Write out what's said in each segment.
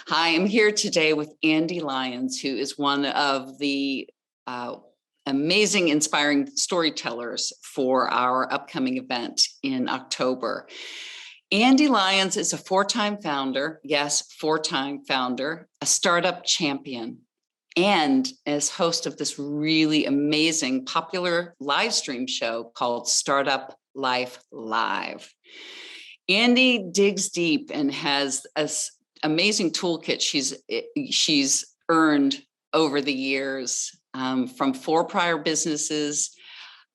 Hi, I'm here today with Ande Lyons, who is one of the amazing, inspiring storytellers for our upcoming event in October. Ande Lyons is a four-time founder, yes, four-time founder, a startup champion, and as host of this really amazing, popular live stream show called Startup Life Live. Ande digs deep and has an amazing toolkit she's earned over the years from four prior businesses,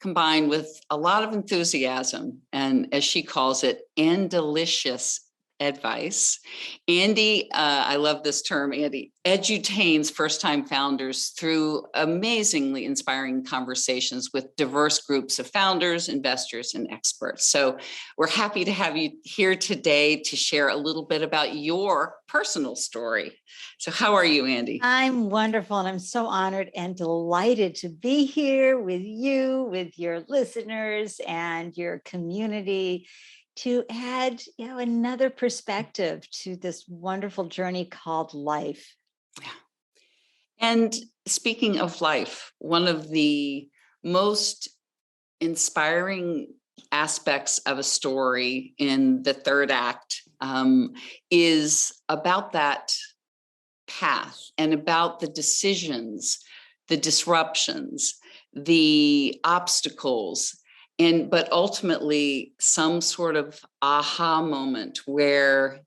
combined with a lot of enthusiasm and, as she calls it, delicious advice. Ande, I love this term, Ande, edutains first-time founders through amazingly inspiring conversations with diverse groups of founders, investors, and experts. So we're happy to have you here today to share a little bit about your personal story. So how are you, Ande? I'm wonderful, and I'm so honored and delighted to be here with you, with your listeners and your community, to add, another perspective to this wonderful journey called life. Yeah. And speaking of life, one of the most inspiring aspects of a story in the third act is about that path and about the decisions, the disruptions, the obstacles, but ultimately some sort of aha moment where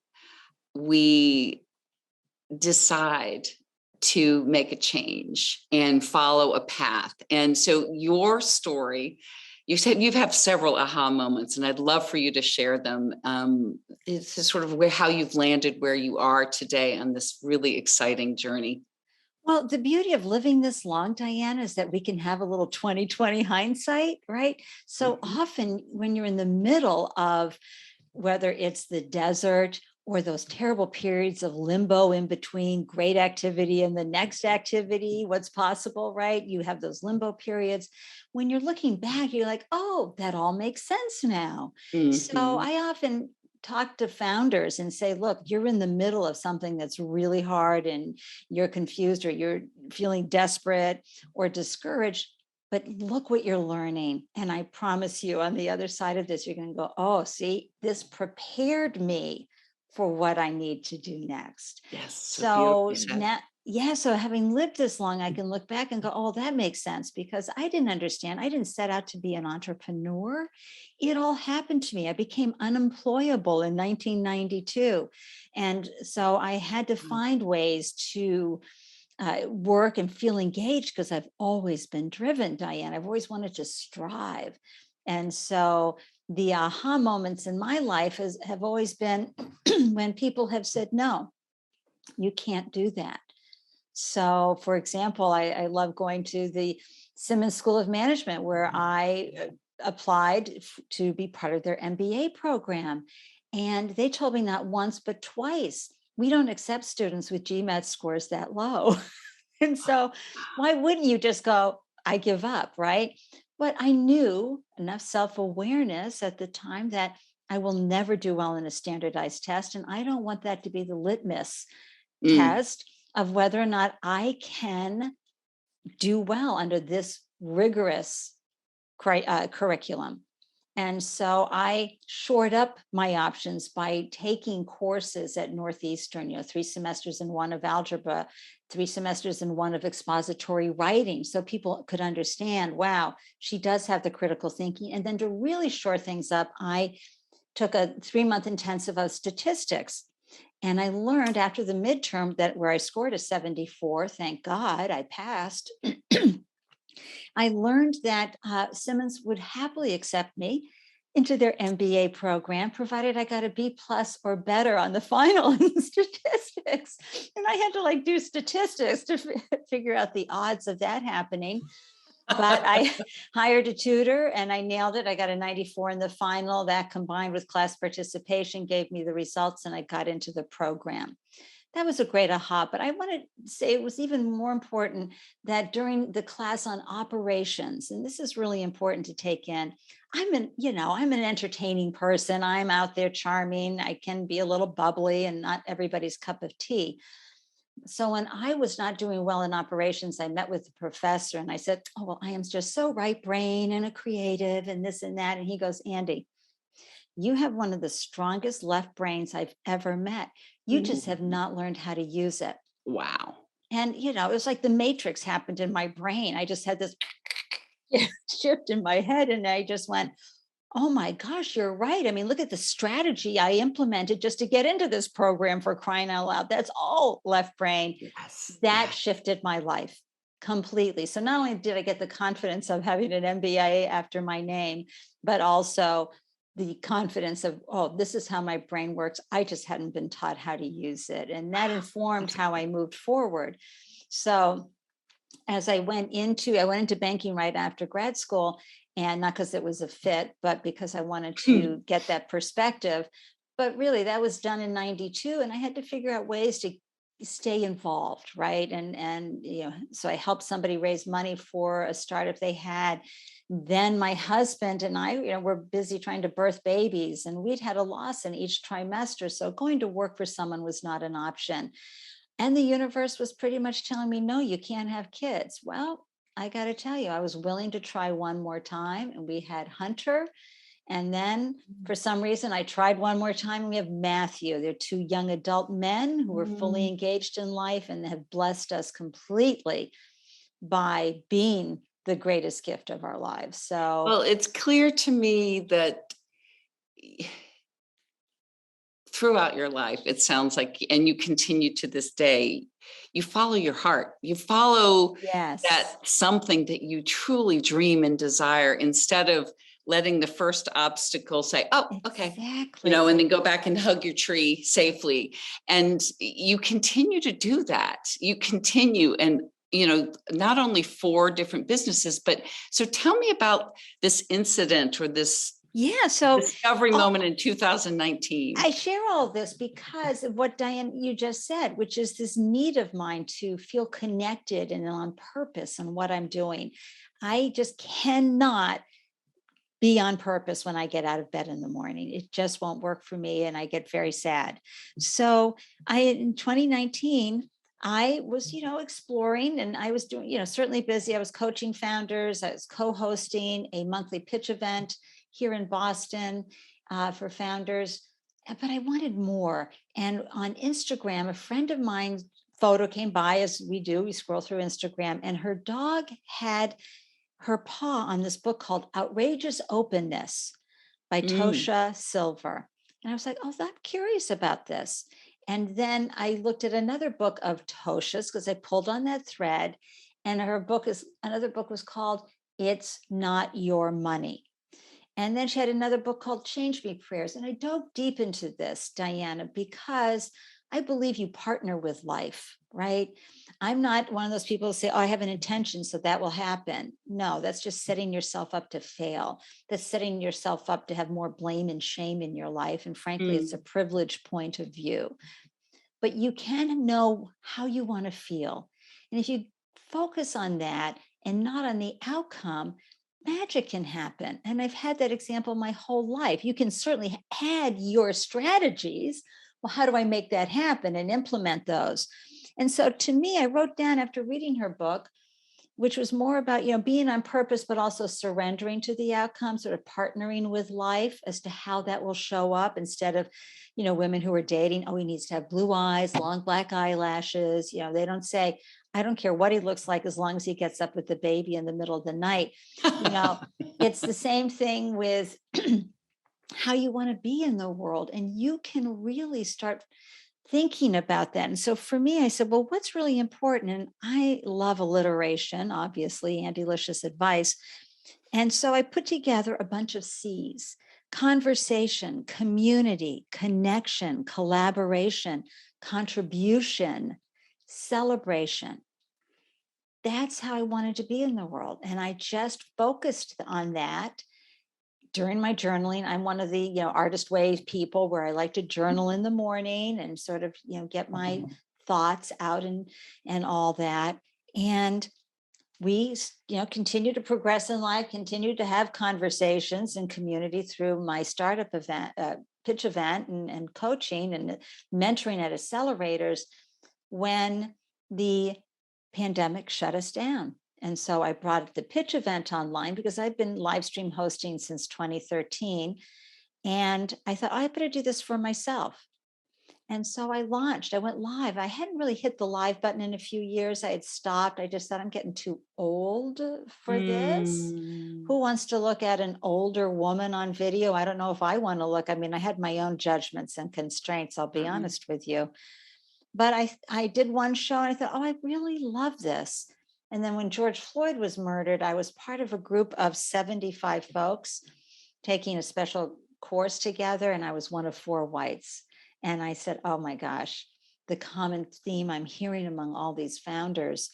we decide to make a change and follow a path. And so your story, you said you have several aha moments, and I'd love for you to share them. This is sort of how you've landed where you are today on this really exciting journey. Well, the beauty of living this long, Diane, is that we can have a little 20/20 hindsight, right? So often when you're in the middle of whether it's the desert or those terrible periods of limbo in between great activity and the next activity, what's possible, right? You have those limbo periods. When you're looking back, you're like, oh, that all makes sense now. So I often talk to founders and say, look, you're in the middle of something that's really hard and you're confused or you're feeling desperate or discouraged. But look what you're learning. And I promise you, on the other side of this, you're going to go, oh, see, this prepared me for what I need to do next. Yes. So now, so having lived this long, I can look back and go, oh, that makes sense, because I didn't understand. I didn't set out to be an entrepreneur. It all happened to me. I became unemployable in 1992. And so I had to find ways to work and feel engaged, because I've always been driven, Diane. I've always wanted to strive. And so the aha moments in my life have always been when people have said, no, you can't do that. So, for example, I love going to the Simmons School of Management, where I applied to be part of their MBA program. And they told me not once, but twice, we don't accept students with GMAT scores that low. And so why wouldn't you just go, I give up, right? But I knew enough self-awareness at the time that I will never do well in a standardized test. And I don't want that to be the litmus test of whether or not I can do well under this rigorous curriculum. And so I shored up my options by taking courses at Northeastern, 3 semesters in one of algebra, 3 semesters in one of expository writing, so people could understand, wow, she does have the critical thinking. And then to really shore things up, I took a 3-month intensive of statistics. And I learned after the midterm that where I scored a 74, thank God I passed, I learned that Simmons would happily accept me into their MBA program, provided I got a B+ or better on the final in statistics. And I had to do statistics to figure out the odds of that happening. But I hired a tutor and I nailed it. I got a 94 in the final. That, combined with class participation, gave me the results, and I got into the program. that was a great aha. But I want to say it was even more important that during the class on operations, and this is really important to take in, I'm an entertaining person. I'm out there charming. I can be a little bubbly and not everybody's cup of tea. So when I was not doing well in operations, I met with the professor and I said, "Oh, well, I am just so right brain and a creative and this and that." And he goes, "Andy, you have one of the strongest left brains I've ever met. You just have Ooh, not learned how to use it." wow. And, it was like the matrix happened in my brain. I just had this shift in my head and I just went, "Oh my gosh, you're right. I mean, look at the strategy I implemented just to get into this program, for crying out loud. That's all left brain." Yes. That Yes. shifted my life completely. So not only did I get the confidence of having an MBA after my name, but also the confidence of, oh, this is how my brain works. I just hadn't been taught how to use it. And that informed That's how I moved forward. So as I went into banking right after grad school, and not because it was a fit, but because I wanted great. to get that perspective. But really that was done in 92 and I had to figure out ways to stay involved, right? So I helped somebody raise money for a startup they had. Then my husband and I, were busy trying to birth babies and we'd had a loss in each trimester. So going to work for someone was not an option. And the universe was pretty much telling me, no, you can't have kids. Well, I got to tell you, I was willing to try one more time. And we had Hunter. And then for some reason, I tried one more time. And we have Matthew. They're two young adult men who are fully Mm. engaged in life and have blessed us completely by being the greatest gift of our lives. So, Well, it's clear to me that throughout your life, it sounds like, and you continue to this day, you follow your heart. You follow yes, that something that you truly dream and desire instead of letting the first obstacle say, oh, okay, and exactly. then go back and hug your tree safely. And you continue to do that. You continue and not only for different businesses, but so tell me about this incident or this Yeah. So, discovery uh, moment in 2019. I share all this because of what Diane you just said, which is this need of mine to feel connected and on purpose on what I'm doing. I just cannot be on purpose when I get out of bed in the morning. It just won't work for me and I get very sad. So, I in 2019 I was, exploring and I was doing, certainly busy. I was coaching founders. I was co-hosting a monthly pitch event here in Boston for founders, but I wanted more. And on Instagram, a friend of mine's photo came by, as we do. We scroll through Instagram, and her dog had her paw on this book called Outrageous Openness by Mm. Tosha Silver. And I was like, oh, I'm curious about this. And then I looked at another book of Tosha's because I pulled on that thread. And another book was called It's Not Your Money. And then she had another book called Change Me Prayers. And I dove deep into this, Diana, because I believe you partner with life, right? I'm not one of those people who say, oh, I have an intention, so that will happen. No, that's just setting yourself up to fail. That's setting yourself up to have more blame and shame in your life. And frankly, it's a Mm. privileged point of view. But you can know how you want to feel. And if you focus on that and not on the outcome, magic can happen. And I've had that example my whole life. You can certainly add your strategies. Well, how do I make that happen and implement those? And so to me, I wrote down after reading her book, which was more about, being on purpose, but also surrendering to the outcome, sort of partnering with life as to how that will show up instead of, women who are dating, oh, he needs to have blue eyes, long black eyelashes. They don't say, I don't care what he looks like as long as he gets up with the baby in the middle of the night. You know, it's the same thing with how you want to be in the world. And you can really start thinking about that. And so for me, I said, well, what's really important? And I love alliteration, obviously, and delicious advice. And so I put together a bunch of C's: conversation, community, connection, collaboration, contribution, celebration. That's how I wanted to be in the world. And I just focused on that during my journaling, I'm one of the, artist way people where I like to journal in the morning and sort of, get my thoughts out and all that. And we, continue to progress in life, continue to have conversations and community through my startup event, pitch event and coaching and mentoring at accelerators when the pandemic shut us down. And so I brought the pitch event online because I've been live stream hosting since 2013. And I thought, I better do this for myself. And so I went live. I hadn't really hit the live button in a few years. I had stopped. I just thought I'm getting too old for this. Who wants to look at an older woman on video? I don't know if I want to look. I mean, I had my own judgments and constraints, I'll be honest with you. But I did one show and I thought, I really love this. And then when George Floyd was murdered, I was part of a group of 75 folks taking a special course together. And I was one of 4 whites. And I said, oh my gosh, the common theme I'm hearing among all these founders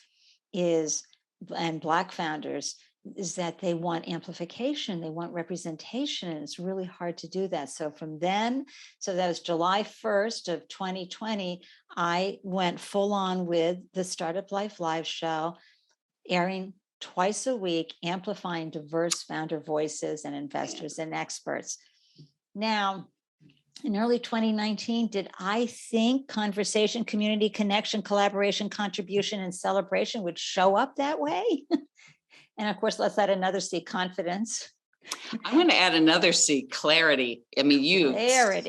and Black founders, is that they want amplification, they want representation, and it's really hard to do that. So that was July 1st of 2020, I went full on with the Startup Life Live show, airing twice a week, amplifying diverse founder voices and investors and experts. Now, in early 2019, did I think conversation, community, connection, collaboration, contribution, and celebration would show up that way? And of course, let's add another C, confidence. I'm going to add another C, clarity. I mean,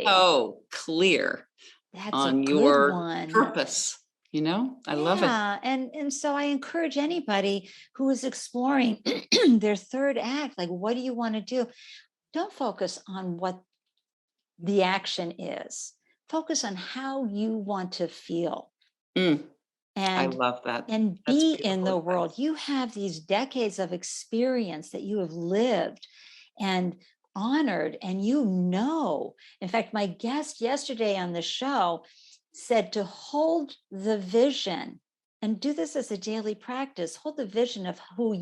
so clear on your purpose. I love it. And so I encourage anybody who is exploring their third act, like, what do you want to do? Don't focus on what the action is. Focus on how you want to feel. And I love that. And be in the world. You have these decades of experience that you have lived and honored, and in fact, my guest yesterday on the show said to hold the vision and do this as a daily practice. Hold the vision of who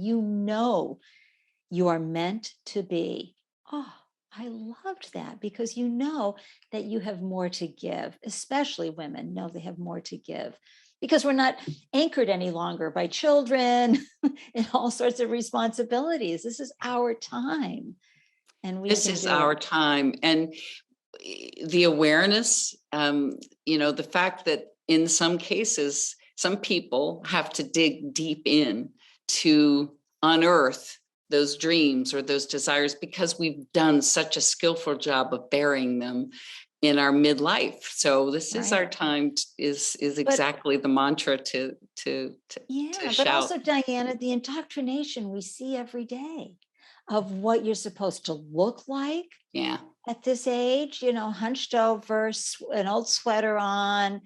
you are meant to be. Oh, I loved that, because that you have more to give, especially women know they have more to give, because we're not anchored any longer by children and all sorts of responsibilities. This is our time. And our time. And the awareness, the fact that in some cases, some people have to dig deep in to unearth those dreams or those desires, because we've done such a skillful job of burying them in our midlife. So this is our time, is exactly the mantra to but shout. Also, Diana, the indoctrination we see every day of what you're supposed to look like. Yeah. At this age, hunched over, an old sweater on,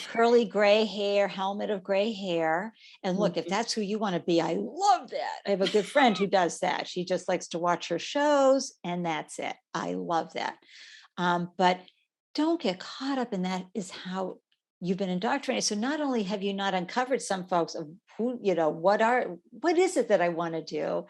curly gray hair, helmet of gray hair. And look, if that's who you want to be, I love that. I have a good friend who does that. She just likes to watch her shows, and that's it. I love that. But don't get caught up in that is how you've been indoctrinated. So not only have you not uncovered some folks of who, what is it that I want to do?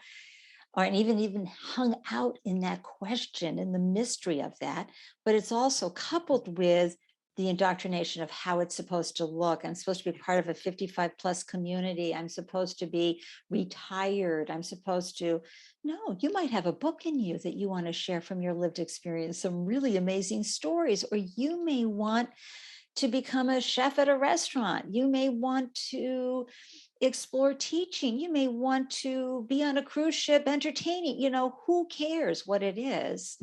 Or even hung out in that question and the mystery of that, but it's also coupled with the indoctrination of how it's supposed to look. I'm supposed to be part of a 55 plus community. I'm supposed to be retired. No, you might have a book in you that you want to share from your lived experience, some really amazing stories, or you may want to become a chef at a restaurant. You may want to explore teaching. You may want to be on a cruise ship entertaining. Who cares what it is?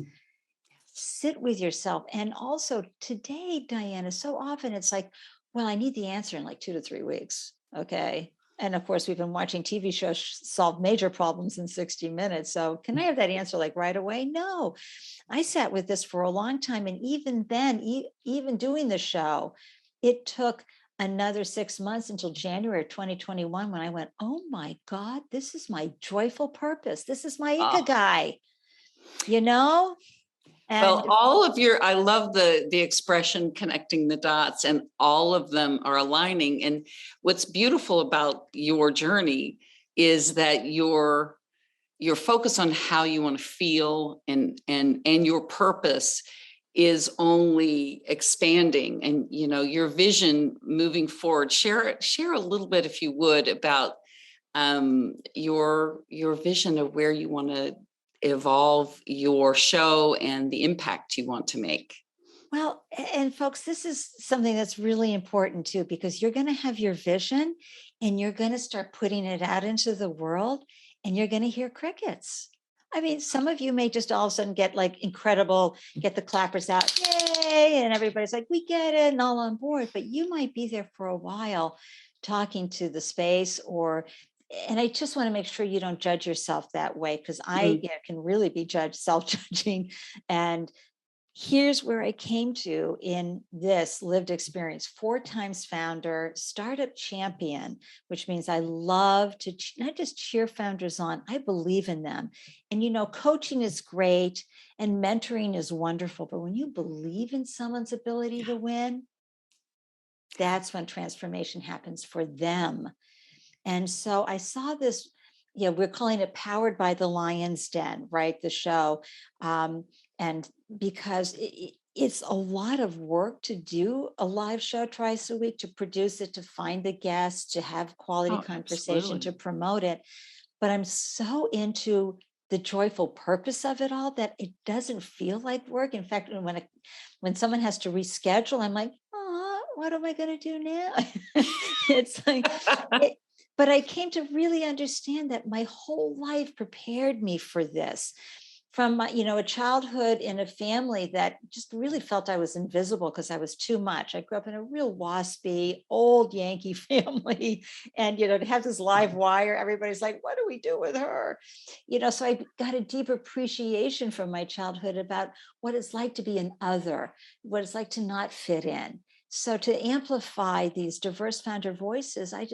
Sit with yourself. And also today, Diana, so often it's like, well, I need the answer in like 2 to 3 weeks. Okay. And of course, we've been watching TV shows solve major problems in 60 minutes. So can I have that answer like right away? No. I sat with this for a long time. And even then, even doing the show, it took another 6 months until January of 2021, when I went, oh my God, this is my joyful purpose. This is my ikigai, And well, all of I love the expression connecting the dots, and all of them are aligning. And what's beautiful about your journey is that you're your focus on how you want to feel and your purpose is only expanding, and your vision moving forward. Share a little bit, if you would, about your vision of where you want to evolve your show and the impact you want to make. Well, and folks, this is something that's really important too, because you're going to have your vision and you're going to start putting it out into the world, and you're going to hear crickets. I mean, some of you may just all of a sudden get like incredible, get the clappers out, yay, and everybody's like, we get it, and all on board. But you might be there for a while talking to the space, and I just want to make sure you don't judge yourself that way, because I can really be self-judging. And here's where I came to in this lived experience: 4 times founder, startup champion, which means I love to not just cheer founders on, I believe in them. And, coaching is great and mentoring is wonderful, but when you believe in someone's ability to win, that's when transformation happens for them. And so I saw this, we're calling it Powered by the Lion's Den, right? The show. And because it's a lot of work to do a live show twice a week, to produce it, to find the guests, to have quality conversation, absolutely. to promote it. But I'm so into the joyful purpose of it all that it doesn't feel like work. In fact, when someone has to reschedule, I'm like, oh, what am I going to do now? It's like, but I came to really understand that my whole life prepared me for this. From my, a childhood in a family that just really felt I was invisible because I was too much. I grew up in a real waspy, old Yankee family. And, to have this live wire, everybody's like, what do we do with her? So I got a deep appreciation from my childhood about what it's like to be an other, what it's like to not fit in. So to amplify these diverse founder voices, I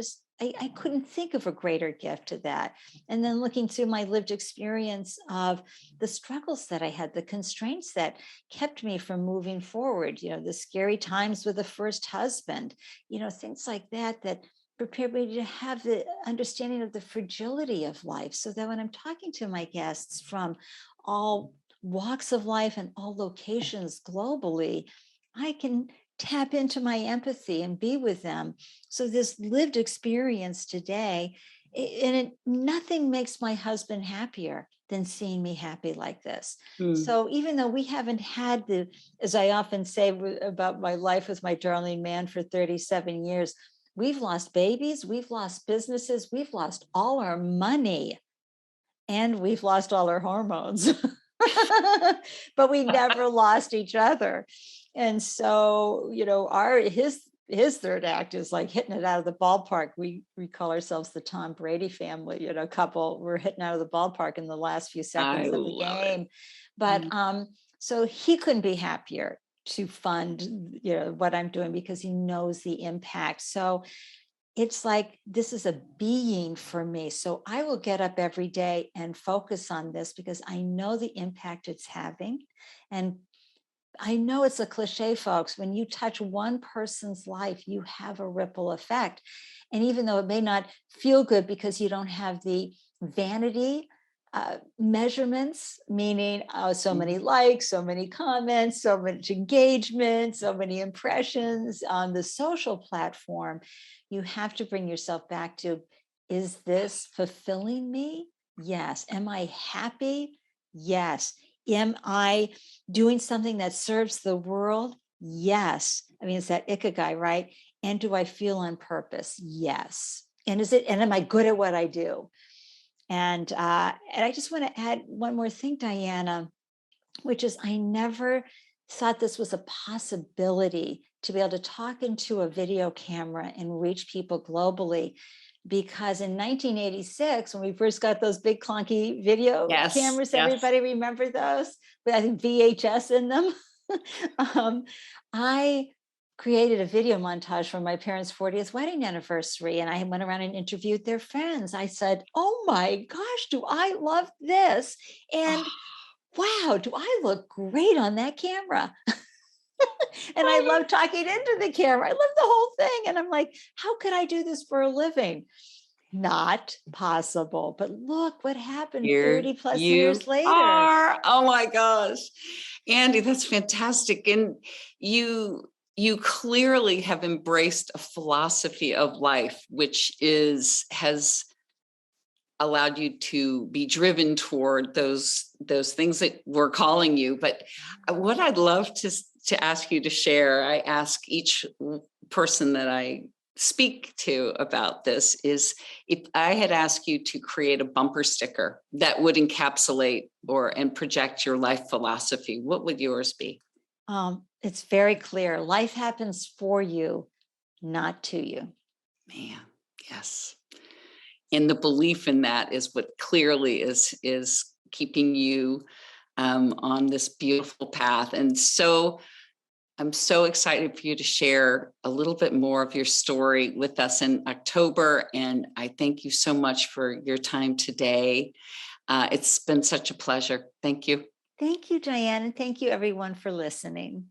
couldn't think of a greater gift to that. And then looking through my lived experience of the struggles that I had, the constraints that kept me from moving forward, the scary times with the first husband, things like that prepared me to have the understanding of the fragility of life, so that when I'm talking to my guests from all walks of life and all locations globally, I can tap into my empathy and be with them. So this lived experience today, nothing makes my husband happier than seeing me happy like this. So even though we haven't had as I often say about my life with my darling man for 37 years, we've lost babies, we've lost businesses, we've lost all our money, and we've lost all our hormones. But we never lost each other. And so, his third act is like hitting it out of the ballpark. We call ourselves the Tom Brady family, couple. We're hitting out of the ballpark in the last few seconds of the game. But so he couldn't be happier to fund, what I'm doing, because he knows the impact. So it's like, this is a being for me. So I will get up every day and focus on this because I know the impact it's having. And I know it's a cliche, folks. When you touch one person's life, you have a ripple effect. And even though it may not feel good because you don't have the vanity measurements, meaning so many likes, so many comments, so much engagement, so many impressions on the social platform, you have to bring yourself back to, is this fulfilling me? Yes. Am I happy? Yes. Am I doing something that serves the world? Yes. I mean, it's that ikigai, right? And do I feel on purpose? Yes. And am I good at what I do? And I just want to add one more thing, Diana, which is I never thought this was a possibility to be able to talk into a video camera and reach people globally. Because in 1986, when we first got those big clunky video cameras, everybody remember those? But I think VHS in them. I created a video montage for my parents' 40th wedding anniversary, and I went around and interviewed their friends. I said, oh my gosh, do I love this? And wow, do I look great on that camera? And I love talking into the camera. I love the whole thing. And I'm like, how could I do this for a living? not possible. But look what happened Here 30 plus you years later. are. Oh my gosh. Andy, that's fantastic. And you clearly have embraced a philosophy of life, which has allowed you to be driven toward those things that were calling you. But what I'd love to ask you to share, I ask each person that I speak to about this, is if I had asked you to create a bumper sticker that would encapsulate and project your life philosophy, what would yours be? It's very clear. Life happens for you, not to you. Man, yes. And the belief in that is what clearly is keeping you on this beautiful path. And so I'm so excited for you to share a little bit more of your story with us in October. And I thank you so much for your time today. It's been such a pleasure. Thank you. Thank you, Diane. And thank you, everyone, for listening.